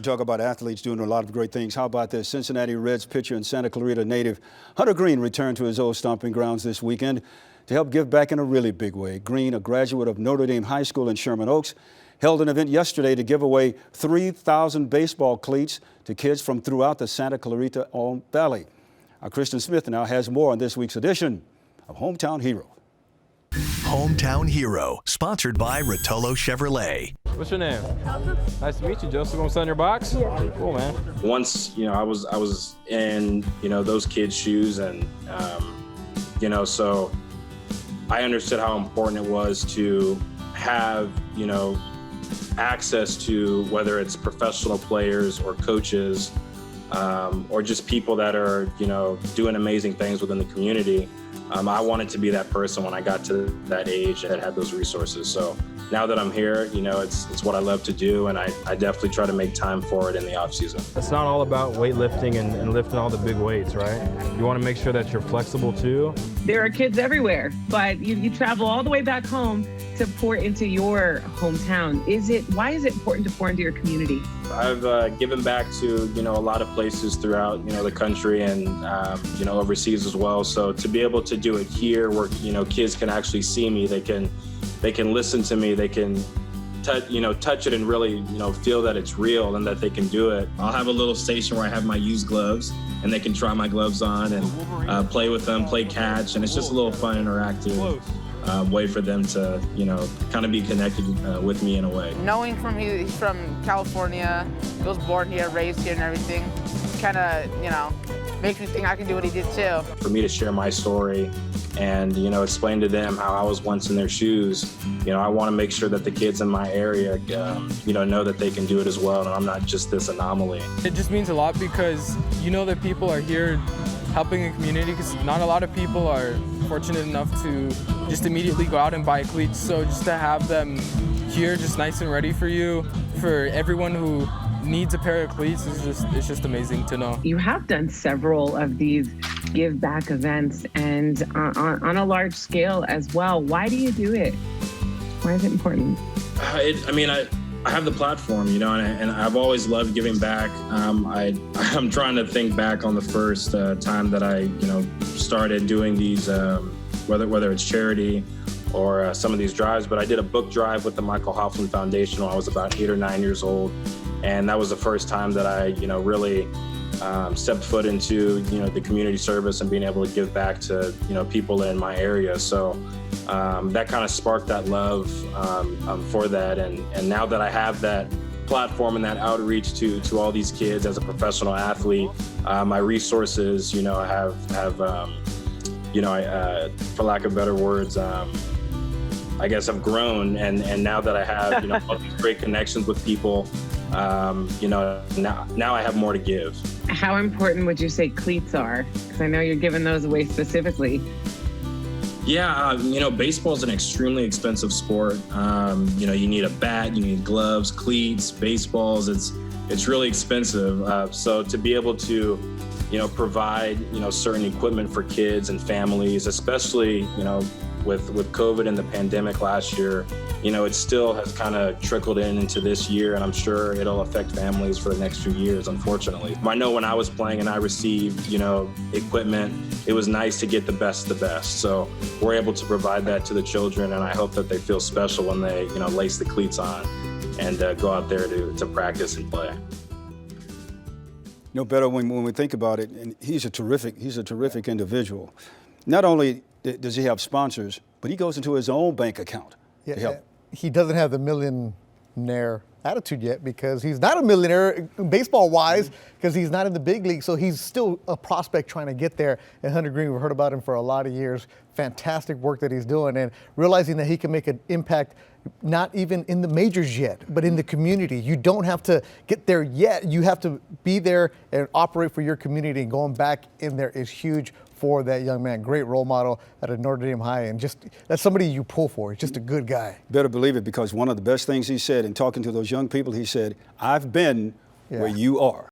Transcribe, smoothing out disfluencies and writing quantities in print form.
Talk about athletes doing a lot of great things. How about this? Cincinnati Reds pitcher and Santa Clarita native Hunter Greene returned to his old stomping grounds this weekend to help give back in a really big way. Greene, a graduate of Notre High School in Sherman Oaks, held an event yesterday to give away 3,000 baseball cleats to kids from throughout the Santa Clarita Valley. Our Kristen Smith now has more on this week's edition of Hometown Hero. Hometown Hero, sponsored by Rotolo Chevrolet. What's your name? Nice to meet you, Joseph. Gonna sign your box? Yeah. Cool, man. Once, I was in, those kids' shoes, and, so I understood how important it was to have, access to whether it's professional players or coaches, or just people that are, doing amazing things within the community. I wanted to be that person when I got to that age that had those resources. So now that I'm here, it's what I love to do, and I definitely try to make time for it in the off season. It's not all about weightlifting and lifting all the big weights, right? You want to make sure that you're flexible too. There are kids everywhere, but you travel all the way back home to pour into your hometown. Why is it important to pour into your community? I've given back to, a lot of places throughout, the country and, overseas as well. So to be able to do it here where, kids can actually see me, they can listen to me, they can touch it and really, feel that it's real and that they can do it. I'll have a little station where I have my used gloves and they can try my gloves on and play with them, play catch. And it's just a little fun, interactive way for them to, kind of be connected with me in a way. Knowing he's from California, he was born here, raised here and everything, kind of, makes me think I can do what he did too. For me to share my story and, explain to them how I was once in their shoes, I want to make sure that the kids in my area, know that they can do it as well, and I'm not just this anomaly. It just means a lot because that people are here helping the community, because not a lot of people are fortunate enough to just immediately go out and buy cleats. So just to have them here, just nice and ready for you, for everyone who needs a pair of cleats, it's just amazing to know. You have done several of these give back events and on a large scale as well. Why do you do it? Why is it important? I have the platform, and I've always loved giving back. I'm trying to think back on the first time that I, started doing these, whether it's charity or some of these drives, but I did a book drive with the Michael Hoffman Foundation when I was about 8 or 9 years old. And that was the first time that I, really stepped foot into, the community service and being able to give back to, people in my area. So that kind of sparked that love for that. And now that I have that platform and that outreach to all these kids as a professional athlete, my resources, have for lack of better words, I guess I've grown. And now that I have, all these great connections with people, now I have more to give. How important would you say cleats are? Because I know you're giving those away specifically. Yeah, baseball is an extremely expensive sport. You need a bat, you need gloves, cleats, baseballs. It's really expensive. So to be able to, provide, certain equipment for kids and families, especially, with COVID and the pandemic last year, it still has kind of trickled into this year, and I'm sure it'll affect families for the next few years, unfortunately. I know when I was playing and I received, equipment, it was nice to get the best of the best. So we're able to provide that to the children, and I hope that they feel special when they, lace the cleats on and go out there to practice and play. No better when we think about it, and he's a terrific individual. Not only does he have sponsors, but he goes into his own bank account to help. He doesn't have the millionaire attitude yet because he's not a millionaire baseball-wise because he's not in the big league, so he's still a prospect trying to get there. And Hunter Greene, we've heard about him for a lot of years. Fantastic work that he's doing, and realizing that he can make an impact not even in the majors yet, but in the community. You don't have to get there yet. You have to be there and operate for your community, and going back in there is huge for that young man. Great role model at a Notre Dame High, and just that's somebody you pull for. He's just a good guy. Better believe it, because one of the best things he said in talking to those young people, he said, "I've been where you are."